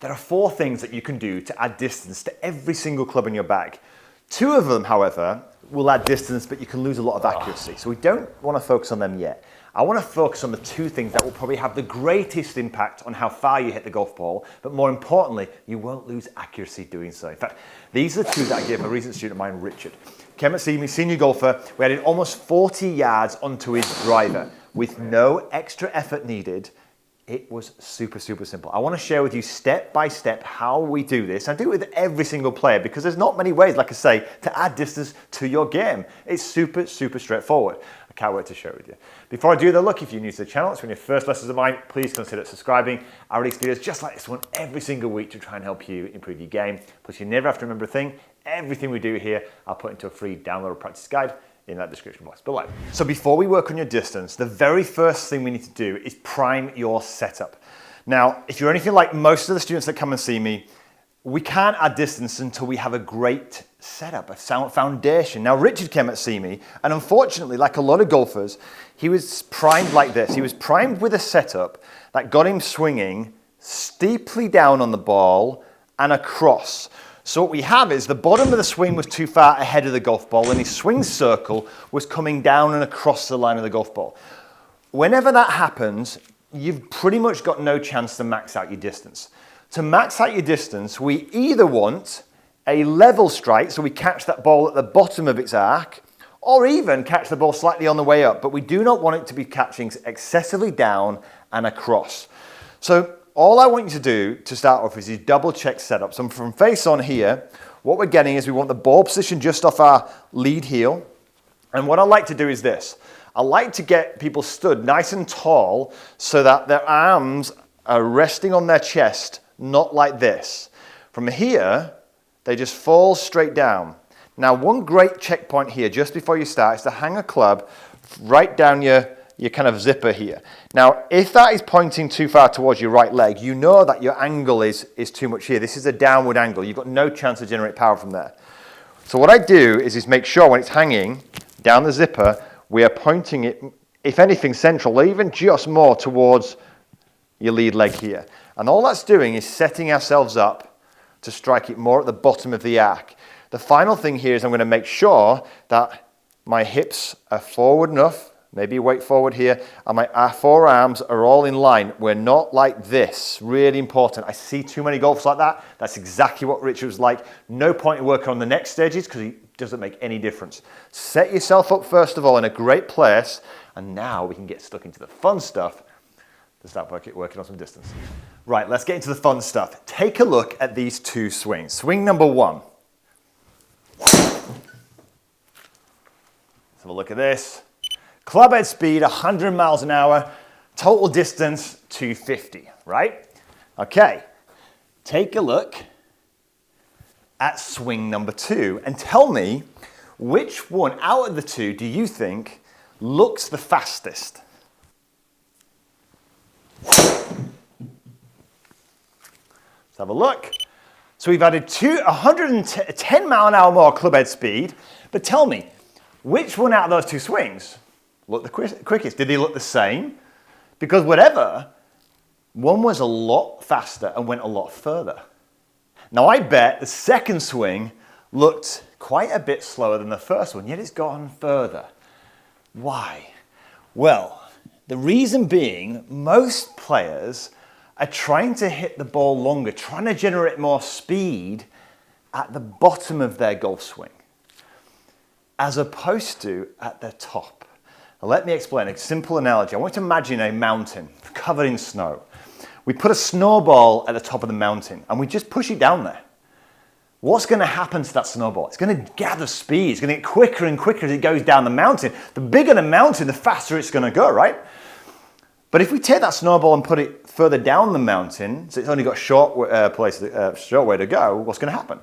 There are 4 things that you can do to add distance to every single club in your bag. 2 of them, however, will add distance, but you can lose a lot of accuracy. So we don't want to focus on them yet. I want to focus on the 2 things that will probably have the greatest impact on how far you hit the golf ball, but more importantly, you won't lose accuracy doing so. In fact, these are the 2 that I gave a recent student of mine, Richard. Came to see me, senior golfer. We added almost 40 yards onto his driver with no extra effort needed. It was super, super simple. I want to share with you step by step how we do this. I do it with every single player because there's not many ways, like I say, to add distance to your game. It's super, super straightforward. I can't wait to share it with you. Before I do though, look, if you're new to the channel, it's one of your first lessons of mine, please consider subscribing. I release videos just like this one every single week to try and help you improve your game. Plus you never have to remember a thing. Everything we do here, I'll put into a free download practice guide in that description box below. So before we work on your distance, the very first thing we need to do is prime your setup. Now, if you're anything like most of the students that come and see me, we can't add distance until we have a great setup, a sound foundation. Now, Richard came to see me, and unfortunately, like a lot of golfers, he was primed like this. He was primed with a setup that got him swinging steeply down on the ball and across. So what we have is the bottom of the swing was too far ahead of the golf ball and his swing circle was coming down and across the line of the golf ball. Whenever that happens, you've pretty much got no chance to max out your distance. To max out your distance, we either want a level strike, so we catch that ball at the bottom of its arc, or even catch the ball slightly on the way up, but we do not want it to be catching excessively down and across. So all I want you to do to start off is you double check setup. So from face on here, what we're getting is we want the ball position just off our lead heel. And what I like to do is this. I like to get people stood nice and tall so that their arms are resting on their chest, not like this. From here, they just fall straight down. Now, one great checkpoint here just before you start is to hang a club right down your kind of zipper here. Now, if that is pointing too far towards your right leg, you know that your angle is too much here. This is a downward angle. You've got no chance to generate power from there. So what I do is make sure when it's hanging down the zipper, we are pointing it, if anything, central, or even just more towards your lead leg here. And all that's doing is setting ourselves up to strike it more at the bottom of the arc. The final thing here is I'm going to make sure that my hips are forward enough, maybe weight forward here, and my forearms are all in line. We're not like this. Really important. I see too many golfers like that. That's exactly what Richard was like. No point in working on the next stages because it doesn't make any difference. Set yourself up first of all in a great place, and now we can get stuck into the fun stuff to start working on some distance. Right, let's get into the fun stuff. Take a look at these 2 swings. Swing number 1. Let's have a look at this. Club head speed, 100 miles an hour. Total distance, 250, right? Okay, take a look at swing number 2 and tell me which one out of the 2 do you think looks the fastest? Let's have a look. So we've added 110 mile an hour more club head speed, but tell me, which one out of those 2 swings looked the quickest? Did they look the same? Because whatever, one was a lot faster and went a lot further. Now I bet the second swing looked quite a bit slower than the first one, yet it's gone further. Why? Well, the reason being, most players are trying to hit the ball longer, trying to generate more speed at the bottom of their golf swing, as opposed to at the top. Now, let me explain a simple analogy. I want you to imagine a mountain covered in snow. We put a snowball at the top of the mountain and we just push it down there. What's going to happen to that snowball? It's going to gather speed. It's going to get quicker and quicker as it goes down the mountain. The bigger the mountain, the faster it's going to go, right? But if we take that snowball and put it further down the mountain, so it's only got a short way to go, what's going to happen?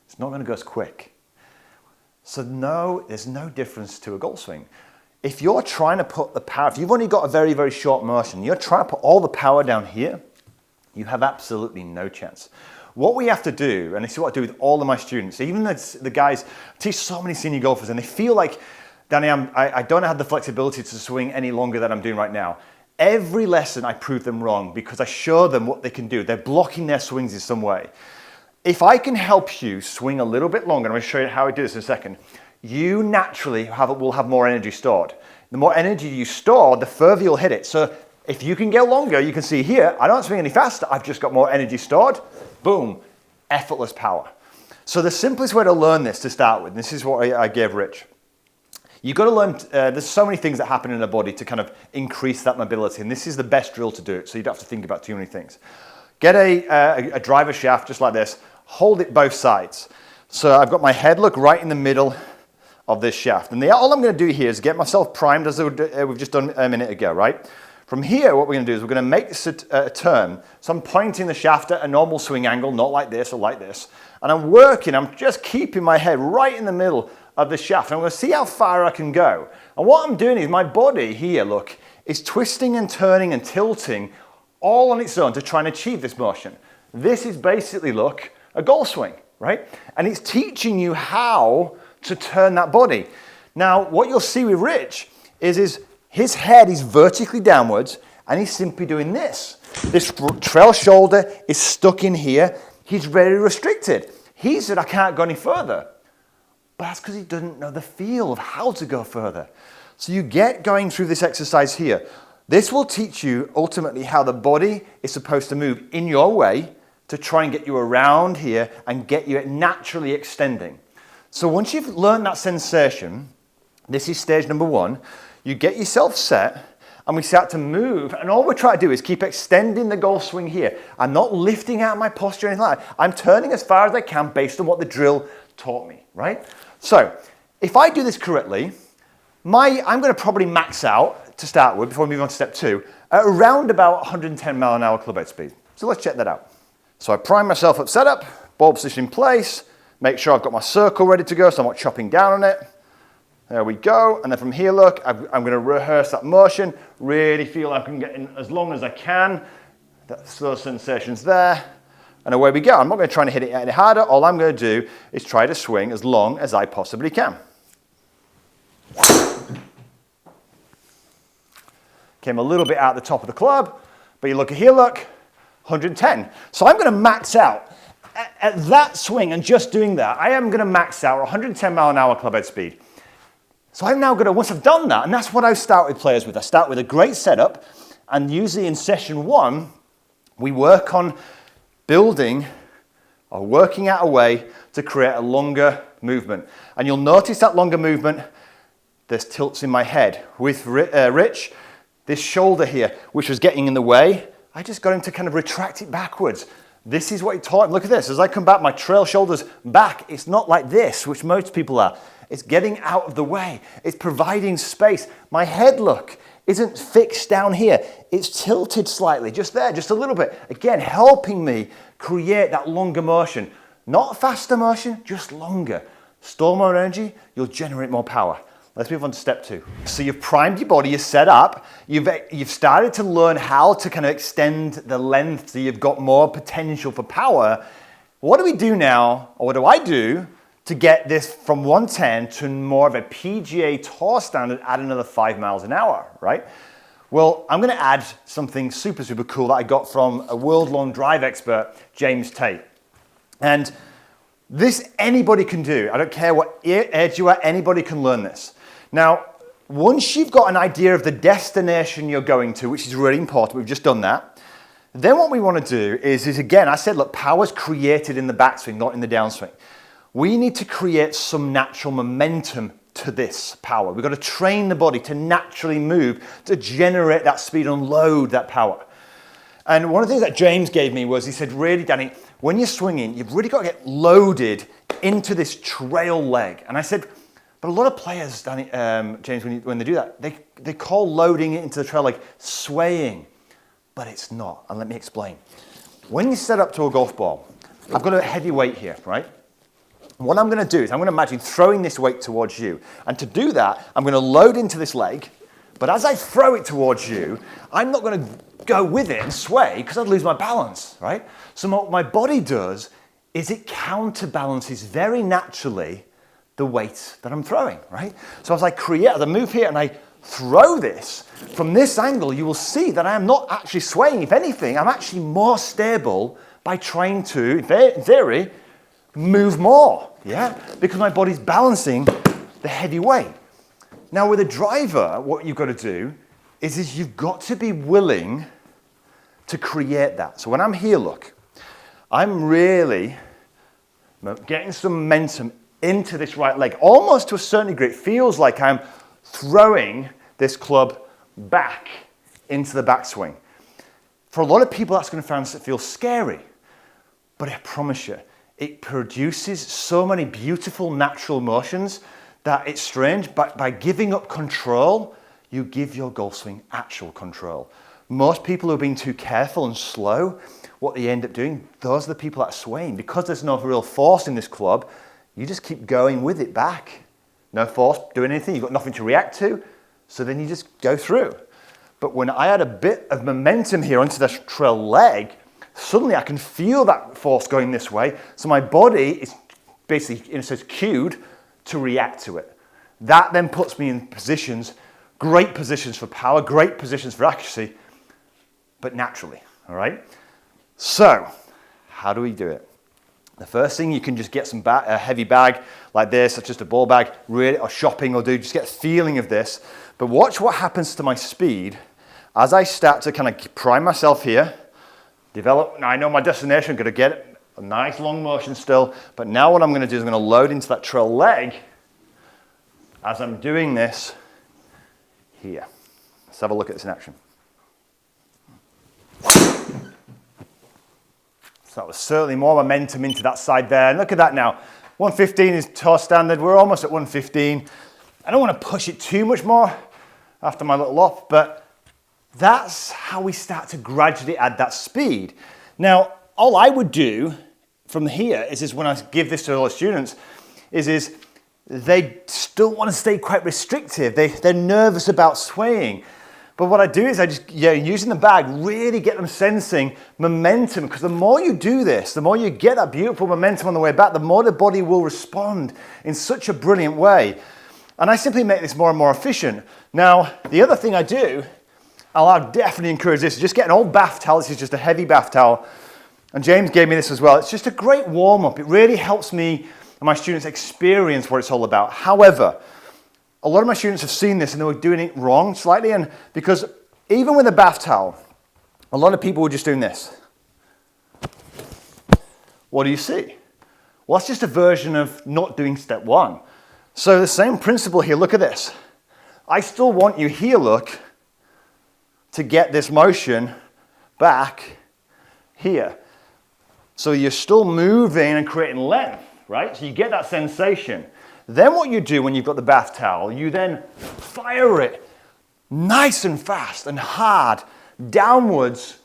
It's not going to go as quick. So no, there's no difference to a golf swing. If you're trying to put the power, if you've only got a very, very short motion, you're trying to put all the power down here, you have absolutely no chance. What we have to do, and this is what I do with all of my students, even the guys, I teach so many senior golfers, and they feel like, Danny, I don't have the flexibility to swing any longer than I'm doing right now. Every lesson I prove them wrong because I show them what they can do. They're blocking their swings in some way. If I can help you swing a little bit longer, I'm going to show you how I do this in a second, you naturally will have more energy stored. The more energy you store, the further you'll hit it. So if you can go longer, you can see here, I don't swing any faster, I've just got more energy stored. Boom, effortless power. So the simplest way to learn this to start with, and this is what I gave Rich, you've got to learn, there's so many things that happen in the body to kind of increase that mobility, and this is the best drill to do it, so you don't have to think about too many things. Get a driver shaft just like this, hold it both sides. So I've got my head look right in the middle of this shaft, and all I'm going to do here is get myself primed as we've just done a minute ago, right? From here, what we're going to do is we're going to make this a turn. So I'm pointing the shaft at a normal swing angle, not like this or like this. And I'm just keeping my head right in the middle of the shaft. And I'm going to see how far I can go. And what I'm doing is my body here, look, is twisting and turning and tilting all on its own to try and achieve this motion. This is basically, look, a golf swing, right? And it's teaching you how to turn that body. Now, what you'll see with Rich is his head is vertically downwards and he's simply doing this. This trail shoulder is stuck in here. He's very restricted. He said, I can't go any further. But that's because he doesn't know the feel of how to go further. So you get going through this exercise here. This will teach you ultimately how the body is supposed to move in your way to try and get you around here and get you naturally extending. So once you've learned that sensation, this is stage number 1, you get yourself set and we start to move, and all we're trying to do is keep extending the golf swing here. I'm not lifting out my posture or anything like that. I'm turning as far as I can based on what the drill taught me, right? So if I do this correctly, I'm going to probably max out to start with before we move on to step 2 at around about 110 mile an hour club head speed. So let's check that out. So I prime myself up, set up, ball position in place, make sure I've got my circle ready to go so I'm not chopping down on it. There we go, and then from here, look, I'm going to rehearse that motion, really feel I can get in as long as I can. That's those sensations there, and away we go. I'm not going to try and hit it any harder. All I'm going to do is try to swing as long as I possibly can. Came a little bit out the top of the club, but you look at here, look, 110. So I'm going to max out. At that swing and just doing that, I am going to max out 110 mile an hour club head speed. So I'm now going to, once I've done that, and that's what I start with players with. I start with a great setup, and usually in session 1, we work on building or working out a way to create a longer movement. And you'll notice that longer movement, there's tilts in my head. With Rich, this shoulder here, which was getting in the way, I just got him to kind of retract it backwards. This is what he taught him. Look at this. As I come back, my trail shoulders back. It's not like this, which most people are. It's getting out of the way. It's providing space. My head, look, isn't fixed down here. It's tilted slightly, just there, just a little bit. Again, helping me create that longer motion. Not faster motion, just longer. Store more energy, you'll generate more power. Let's move on to step 2. So you've primed your body, you're set up, you've started to learn how to kind of extend the length so you've got more potential for power. What do we do now, or what do I do to get this from 110 to more of a PGA Tour standard at another 5 miles an hour, right? Well, I'm going to add something super, super cool that I got from a world-long drive expert, James Tate. And this anybody can do. I don't care what age you are, anybody can learn this. Now, once you've got an idea of the destination you're going to, which is really important, we've just done that, then what we want to do is again, I said, look, power's created in the backswing, not in the downswing. We need to create some natural momentum to this power. We've got to train the body to naturally move, to generate that speed, unload that power. And one of the things that James gave me was, he said, really, Danny, when you're swinging, you've really got to get loaded into this trail leg. And I said, but a lot of players, Danny, James, when they do that, they call loading it into the trail leg swaying, but it's not. And let me explain. When you set up to a golf ball, I've got a heavy weight here, right? What I'm going to do is I'm going to imagine throwing this weight towards you. And to do that, I'm going to load into this leg. But as I throw it towards you, I'm not going to go with it and sway because I'd lose my balance, right? So what my body does is it counterbalances very naturally the weight that I'm throwing, right? So as I move here and I throw this from this angle, you will see that I am not actually swaying. If anything, I'm actually more stable by trying to, in theory, move more, yeah? Because my body's balancing the heavy weight. Now with a driver, what you've got to do is you've got to be willing to create that. So when I'm here, look, I'm really getting some momentum into this right leg. Almost to a certain degree, it feels like I'm throwing this club back into the backswing. For a lot of people, that's going to feel scary. But I promise you, it produces so many beautiful natural motions that it's strange. But by giving up control, you give your golf swing actual control. Most people who are being too careful and slow, what they end up doing, those are the people that are swaying. Because there's no real force in this club, you just keep going with it back. No force doing anything, you've got nothing to react to, so then you just go through. But when I add a bit of momentum here onto the trail leg, suddenly I can feel that force going this way, so my body is basically, in a sense, cued to react to it. That then puts me in positions, great positions for power, great positions for accuracy, but naturally, all right? So, how do we do it? The first thing, you can just get a heavy bag like this, or just a ball bag, really, or shopping, or just get a feeling of this. But watch what happens to my speed as I start to kind of prime myself here, develop. Now I know my destination, I'm going to get a nice long motion still, but now what I'm going to do is I'm going to load into that trail leg as I'm doing this here. Let's have a look at this in action. So that was certainly more momentum into that side there. And look at that now. 115 is toe standard. We're almost at 115. I don't want to push it too much more after my little off, but that's how we start to gradually add that speed. Now, all I would do from here is when I give this to all the students, is they still want to stay quite restrictive. They're nervous about swaying. But what I do is I just, using the bag, really get them sensing momentum, because the more you do this, the more you get that beautiful momentum on the way back, the more the body will respond in such a brilliant way. And I simply make this more and more efficient. Now, the other thing I do, I'll definitely encourage this, just get an old bath towel. This is just a heavy bath towel. And James gave me this as well. It's just a great warm-up. It really helps me and my students experience what it's all about. However, a lot of my students have seen this and they were doing it wrong slightly, and because even with a bath towel, a lot of people were just doing this. What do you see? Well, that's just a version of not doing step one. So the same principle here, look at this. I still want you here, look, to get this motion back here. So you're still moving and creating length, right? So you get that sensation. Then what you do when you've got the bath towel, you then fire it nice and fast and hard downwards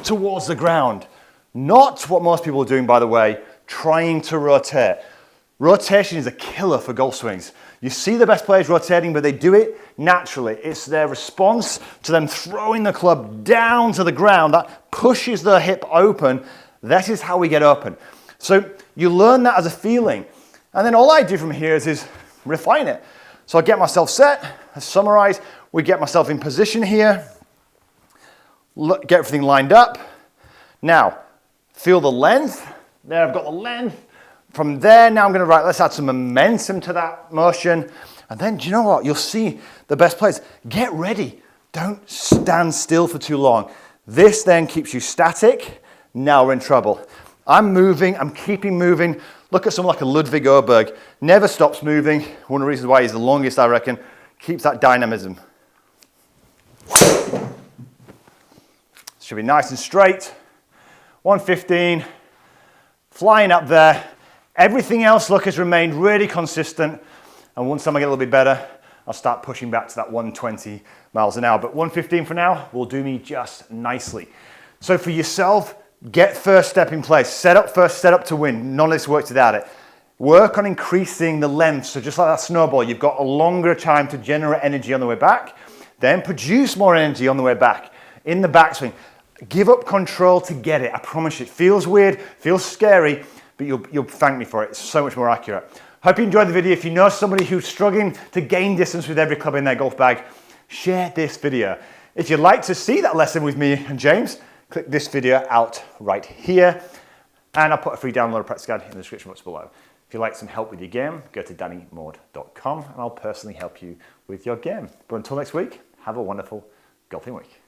towards the ground. Not what most people are doing, by the way, trying to rotate. Rotation is a killer for golf swings. You see the best players rotating, but they do it naturally. It's their response to them throwing the club down to the ground that pushes the hip open. That is how we get open. So you learn that as a feeling. And then all I do from here is refine it. So I get myself set, I summarize, we get myself in position here, get everything lined up. Now, feel the length. There, I've got the length. From there, now I'm going to, let's add some momentum to that motion. And then, do you know what? You'll see the best players. Get ready. Don't stand still for too long. This then keeps you static. Now we're in trouble. I'm moving, I'm keeping moving. Look at someone like a Ludwig Oberg. Never stops moving. One of the reasons why he's the longest, I reckon. Keeps that dynamism. Should be nice and straight. 115. Flying up there. Everything else, look, has remained really consistent. And once time I get a little bit better, I'll start pushing back to that 120 miles an hour. But 115 for now will do me just nicely. So for yourself, get first step in place. Set up first, set up to win. None of this works without it. Work on increasing the length. So just like that snowball, you've got a longer time to generate energy on the way back. Then produce more energy on the way back in the backswing. Give up control to get it. I promise you. It feels weird, feels scary, but you'll thank me for it. It's so much more accurate. Hope you enjoyed the video. If you know somebody who's struggling to gain distance with every club in their golf bag, share this video. If you'd like to see that lesson with me and James, click this video out right here. And I'll put a free download practice guide in the description box below. If you'd like some help with your game, go to dannymaude.com and I'll personally help you with your game. But until next week, have a wonderful golfing week.